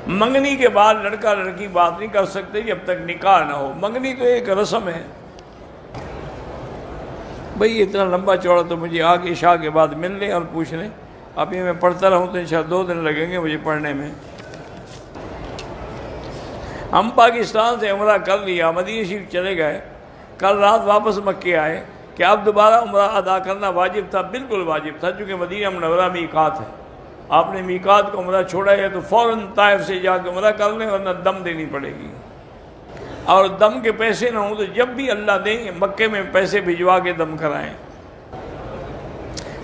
منگنی کے بعد لڑکا لڑکی بات نہیں کر سکتے جب تک نکاح نہ ہو. منگنی تو ایک رسم ہے. بھئی اتنا لمبا چوڑا تو مجھے آگے عشاء کے بعد مل لیں اور پوچھ لیں. ابھی میں پڑھتا رہوں تو انشاءاللہ 2 دن لگیں گے مجھے پڑھنے میں. ہم پاکستان سے عمرہ کر لیا, مدینہ شریف چلے گئے, کل رات واپس مکے آئے کہ اب دوبارہ عمرہ ادا کرنا واجب تھا. بالکل واجب تھا, چونکہ مدینہ منورہ میقات ہے. آپ نے میقات کو عمرہ چھوڑا ہے تو فوراً طائف سے جا کے عمرہ کر لیں, ورنہ دم دینی پڑے گی. اور دم کے پیسے نہ ہوں تو جب بھی اللہ دیں مکے میں پیسے بھجوا کے دم کرائیں.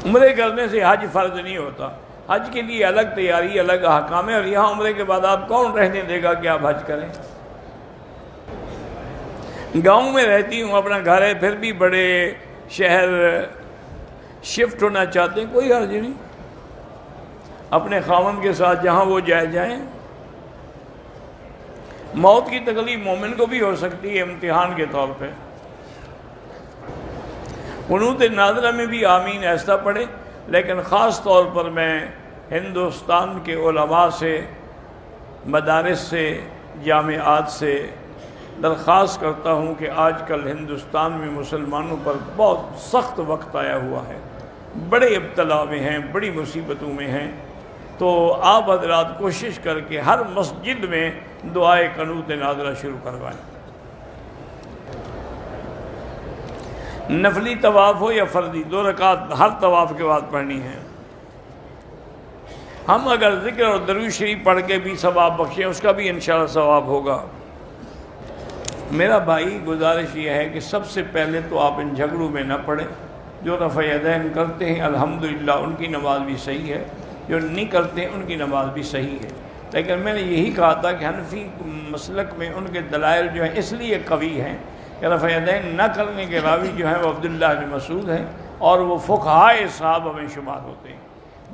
عمرے کرنے سے حج فرض نہیں ہوتا. حج کے لیے الگ تیاری, الگ احکام ہے, اور یہاں عمرے کے بعد آپ کون رہنے دے گا کہ آپ حج کریں. گاؤں میں رہتی ہوں, اپنا گھر ہے, پھر بھی بڑے شہر شفٹ ہونا چاہتے ہیں, کوئی حرج نہیں. اپنے خاوند کے ساتھ جہاں وہ جائیں. موت کی تکلیف مومن کو بھی ہو سکتی ہے امتحان کے طور پہ. قنوت نازلہ میں بھی آمین ایسا پڑھے, لیکن خاص طور پر میں ہندوستان کے علماء سے, مدارس سے, جامعات سے درخواست کرتا ہوں کہ آج کل ہندوستان میں مسلمانوں پر بہت سخت وقت آیا ہوا ہے, بڑے ابتلا میں ہیں, بڑی مصیبتوں میں ہیں. تو آپ حضرات کوشش کر کے ہر مسجد میں دعائے قنوت نازلہ شروع کروائیں. نفلی طواف ہو یا فردی, 2 رکعت ہر طواف کے بعد پڑھنی ہے. ہم اگر ذکر اور درود شریف پڑھ کے بھی ثواب بخشیں اس کا بھی انشاءاللہ ثواب ہوگا. میرا بھائی گزارش یہ ہے کہ سب سے پہلے تو آپ ان جھگڑوں میں نہ پڑیں. جو رفع یدین کرتے ہیں الحمدللہ ان کی نماز بھی صحیح ہے, جو نہیں کرتے ہیں ان کی نماز بھی صحیح ہے. لیکن میں نے یہی کہا تھا کہ حنفی مسلک میں ان کے دلائل جو ہیں اس لیے قوی ہیں کہ رفع یدین نہ کرنے کے راوی جو ہیں وہ عبداللہ بن مسعود ہیں, اور وہ فقہائے صحابہ میں شمار ہوتے ہیں.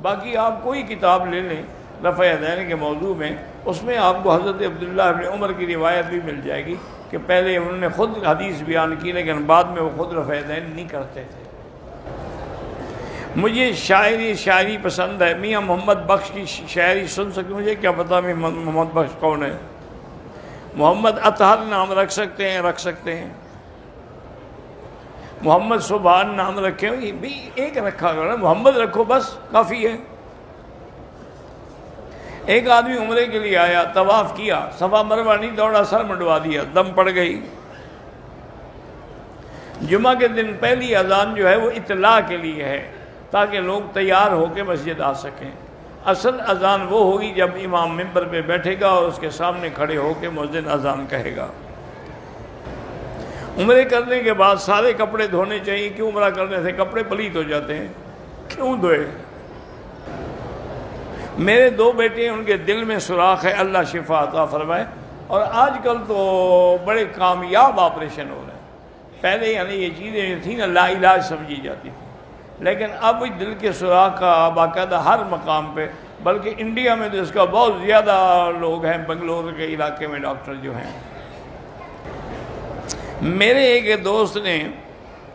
باقی آپ کوئی کتاب لے لیں رفع یدین کے موضوع میں, اس میں آپ کو حضرت عبداللہ بن عمر کی روایت بھی مل جائے گی کہ پہلے انہوں نے خود حدیث بیان کی لیکن بعد میں وہ خود رفع یدین نہیں کرتے تھے. مجھے شاعری پسند ہے. میاں محمد بخش کی شاعری سن سکتے, مجھے کیا پتا میں محمد بخش کون ہے. محمد اطہر نام رکھ سکتے ہیں, محمد سبحان نام رکھے ہو, یہ بھی ایک رکھا کرو, محمد رکھو بس کافی ہے. ایک آدمی عمرے کے لیے آیا, طواف کیا, صفا مروہ نہیں دوڑا, سر منڈوا دیا, دم پڑ گئی. جمعہ کے دن پہلی اذان جو ہے وہ اطلاع کے لیے ہے تاکہ لوگ تیار ہو کے مسجد آ سکیں. اصل اذان وہ ہوگی جب امام منبر پہ بیٹھے گا اور اس کے سامنے کھڑے ہو کے مؤذن اذان کہے گا. عمرے کرنے کے بعد سارے کپڑے دھونے چاہیے. کیوں؟ عمرہ کرنے سے کپڑے پلیت ہو جاتے ہیں. کیوں دھوئے؟ میرے 2 بیٹے ہیں, ان کے دل میں سوراخ ہے, اللہ شفا عطا فرمائے. اور آج کل تو بڑے کامیاب آپریشن ہو رہے ہیں. پہلے یعنی یہ چیزیں جو تھیں نا لا علاج سمجھی جاتی تھی, لیکن اب دل کے سوراخ کا باقاعدہ ہر مقام پہ, بلکہ انڈیا میں تو اس کا بہت زیادہ لوگ ہیں, بنگلور کے علاقے میں ڈاکٹر جو ہیں. میرے ایک دوست نے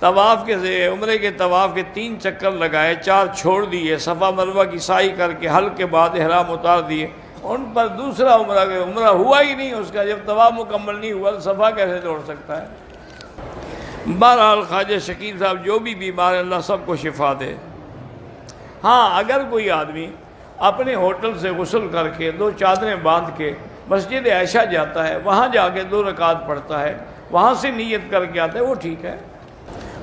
طواف کے عمرے کے طواف کے 3 چکر لگائے, 4 چھوڑ دیے, صفا مروہ کی سعی کر کے حل کے بعد احرام اتار دیے. ان پر دوسرا عمرہ ہوا ہی نہیں اس کا. جب طواف مکمل نہیں ہوا تو صفا کیسے توڑ سکتا ہے؟ بہرحال خواجہ شکیل صاحب جو بھی بیمار ہے اللہ سب کو شفا دے. ہاں اگر کوئی آدمی اپنے ہوٹل سے غسل کر کے 2 چادریں باندھ کے مسجد عائشہ جاتا ہے, وہاں جا کے 2 رکعت پڑھتا ہے, وہاں سے نیت کر کے آتا ہے, وہ ٹھیک ہے.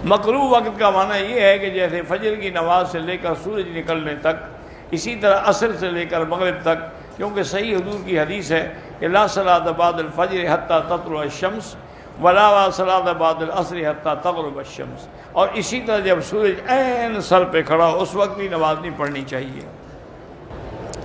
مکروہ وقت کا معنی یہ ہے کہ جیسے فجر کی نماز سے لے کر سورج نکلنے تک, اسی طرح عصر سے لے کر مغرب تک, کیونکہ صحیح حضور کی حدیث ہے کہ لا صلاۃ بعد الفجر حتی تطلع الشمس ولا صلاۃ بعد العصر حتی تغرب الشمس. اور اسی طرح جب سورج عین سر پہ کھڑا ہو اس وقت بھی نماز نہیں پڑھنی چاہیے.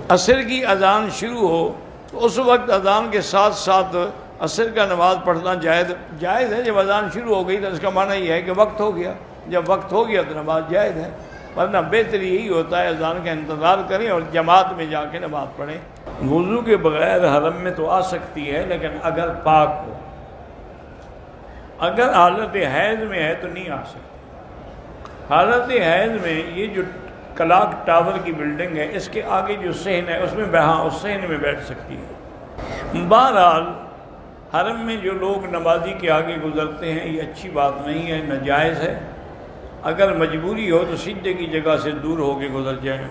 عصر کی اذان شروع ہو تو اس وقت اذان کے ساتھ ساتھ عصر کا نماز پڑھنا جائز ہے. جب اذان شروع ہو گئی تو اس کا معنی یہ ہے کہ وقت ہو گیا. جب وقت ہو گیا تو نماز جائز ہے, ورنہ بہتر یہی ہوتا ہے اذان کا انتظار کریں اور جماعت میں جا کے نماز پڑھیں. وضو کے بغیر حرم میں تو آ سکتی ہے, لیکن اگر پاک ہو. اگر حالت حیض میں ہے تو نہیں آ سکتی. حالت حیض میں یہ جو کلاک ٹاور کی بلڈنگ ہے اس کے آگے جو صحن ہے اس میں اس صحن میں بیٹھ سکتی ہے. بہرحال حرم میں جو لوگ نمازی کے آگے گزرتے ہیں یہ اچھی بات نہیں ہے، ناجائز ہے۔ اگر مجبوری ہو تو سجدے کی جگہ سے دور ہو کے گزر جائیں۔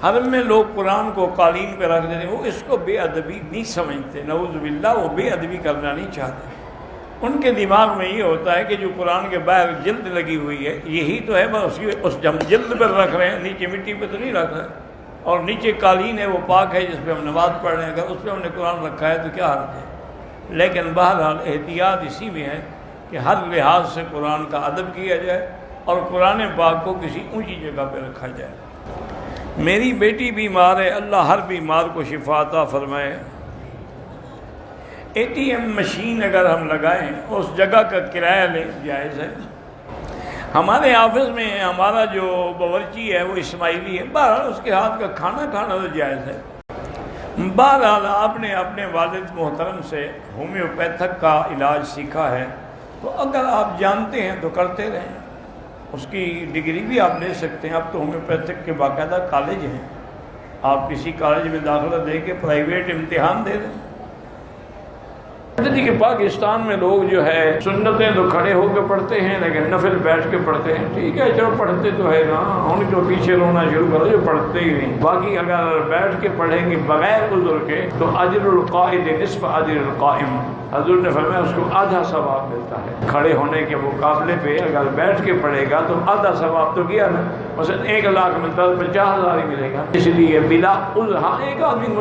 حرم میں لوگ قرآن کو قالین پہ رکھ دیتے ہیں، وہ اس کو بے ادبی نہیں سمجھتے، نعوذ باللہ، وہ بے ادبی کرنا نہیں چاہتے۔ ان کے دماغ میں یہ ہوتا ہے کہ جو قرآن کے باہر جلد لگی ہوئی ہے یہی تو ہے، بس اس جلد پر رکھ رہے ہیں، نیچے مٹی پہ تو نہیں رکھ رہے، اور نیچے قالین ہے وہ پاک ہے جس پہ ہم نماز پڑھ رہے ہیں، اگر اس پہ ہم نے قرآن رکھا ہے تو کیا حرج ہے؟ لیکن بہرحال احتیاط اسی میں ہے کہ ہر لحاظ سے قرآن کا ادب کیا جائے اور قرآن پاک کو کسی اونچی جگہ پہ رکھا جائے۔ میری بیٹی بیمار ہے، اللہ ہر بیمار کو شفا عطا فرمائے۔ اے ٹی ایم مشین اگر ہم لگائیں اس جگہ کا کرایہ لیں، جائز ہے۔ ہمارے آفس میں ہمارا جو باورچی ہے وہ اسماعیلی ہے، بہرحال اس کے ہاتھ کا کھانا کھانا تو جائز ہے۔ بہرحال آپ نے اپنے والد محترم سے ہومیوپیتھک کا علاج سیکھا ہے تو اگر آپ جانتے ہیں تو کرتے رہیں، اس کی ڈگری بھی آپ لے سکتے ہیں۔ اب تو ہومیوپیتھک کے باقاعدہ کالج ہیں، آپ کسی کالج میں داخلہ دے کے پرائیویٹ امتحان دے دیں۔ کہ پاکستان میں لوگ جو ہے سنتیں تو کھڑے ہو کے پڑھتے ہیں لیکن نفل بیٹھ کے پڑھتے ہیں، ٹھیک ہے چلو پڑھتے تو ہے نا، ان کو پیچھے رونا شروع کرو جو پڑھتے ہی نہیں۔ باقی اگر بیٹھ کے پڑھیں گے بغیر عذر کے تو اجر القائد نصف اجر القائم، حضور نے فرمایا اس کو آدھا ثواب ملتا ہے کھڑے ہونے کے مقابلے پہ۔ اگر بیٹھ کے پڑھے گا تو آدھا ثواب تو کیا نا، مثلا 1 لاکھ ملتا ہے 50,000 ہی ملے گا، اس لیے بلا عذر۔ ہاں ایک آدمی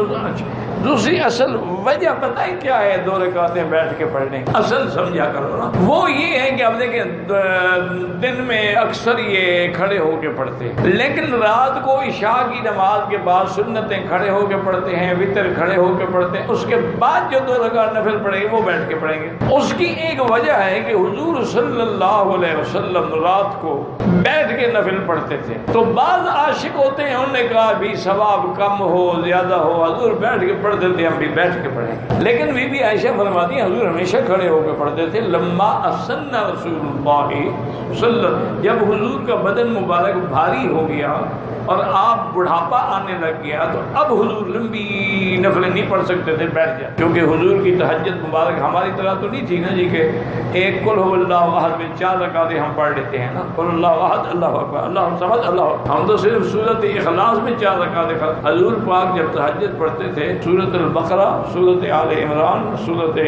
دوسری اصل وجہ پتہ ہے کیا ہے 2 رکعتیں بیٹھ کے پڑھنے، اصل سمجھا کرو نا، وہ یہ ہے کہ اب دیکھیں دن میں اکثر یہ کھڑے ہو کے پڑھتے ہیں، لیکن رات کو عشاء کی نماز کے بعد سنتیں کھڑے ہو کے پڑھتے ہیں، وتر کھڑے ہو کے پڑھتے ہیں، اس کے بعد جو 2 رکعت نفل پڑھیں گے وہ بیٹھ کے پڑھیں گے۔ اس کی ایک وجہ ہے کہ حضور صلی اللہ علیہ وسلم رات کو بیٹھ کے نفل پڑھتے تھے، تو بعض عاشق ہوتے ہیں انہوں نے کہا بھی ثواب کم ہو زیادہ ہو، حضور بیٹھ کے پڑھتے تھے ہم بھی بیٹھ کے پڑھیں، لیکن بی بی عائشہ فرماتی ہیں حضور ہمیشہ کھڑے ہو کے پڑھتے تھے۔ لما اسن رسول اللہ صلی اللہ علیہ وسلم، جب حضور کا بدن مبارک بھاری ہو گیا اور آپ بڑھاپا آنے لگ گیا تو اب حضور لمبی نفلیں نہیں پڑھ سکتے تھے، بیٹھ جائے، کیونکہ حضور کی تہجد مبارک ہماری طرح تو نہیں تھی نا جی کہ ایک قل هو اللہ احد میں 4 رکعتیں ہم پڑھ لیتے ہیں نا، قل اللہ احد اللہ اکبر اللہ الصمد اللہ اکبر، ہم تو صرف سورۃ اخلاص میں 4 رکعتیں کرتے۔ حضور پاک جب تہجد پڑھتے تھے سورۃ البقرہ، سورۃ آل عمران، سورۃ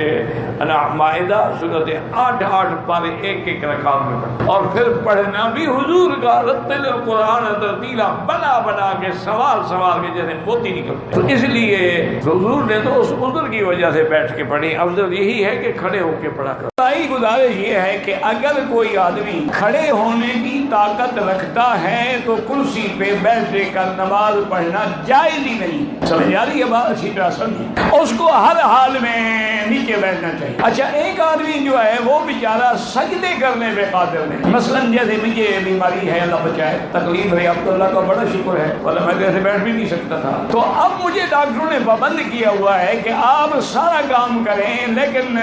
مائدہ، سورۃ 8 پارے ایک رکعت میں پڑھتے، اور پھر پڑھنا بھی حضور کا رتل القرآن ترتیلا، بنا کے سوال کے جیسے موتی نکلتے، تو اس لیے حضور نے تو اس عذر کی وجہ سے بیٹھ کے پڑھی، افضل یہی ہے کہ کھڑے ہو کے پڑھا کر۔ گزارش یہ ہے کہ اگر کوئی آدمی کھڑے ہونے کی طاقت رکھتا ہے تو کرسی پہ بیٹھ کر نماز پڑھنا جائز ہی نہیں، سمجھ آ رہی ہے بات؟ اچھی طرح سمجھ، اس کو ہر حال میں نیچے بیٹھنا چاہیے۔ اچھا ایک آدمی جو ہے وہ بیچارہ سجدے کرنے پہ قادر نہیں، مثلا جیسے مجھے بیماری ہے اللہ بچائے، تکلیف ہے، اب تو اللہ کا بڑا شکر ہے ورنہ میں ایسے بیٹھ بھی نہیں سکتا تھا، تو اب مجھے ڈاکٹروں نے پابند کیا ہوا ہے کہ آپ سارا کام کریں لیکن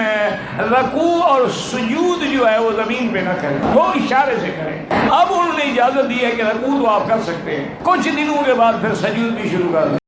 رکوع اور سجود جو ہے وہ زمین پہ نہ کریں، وہ اشارے سے کریں۔ اب انہوں نے اجازت دی ہے کہ رکوع تو آپ کر سکتے ہیں، کچھ دنوں کے بعد پھر سجود بھی شروع کر دیں۔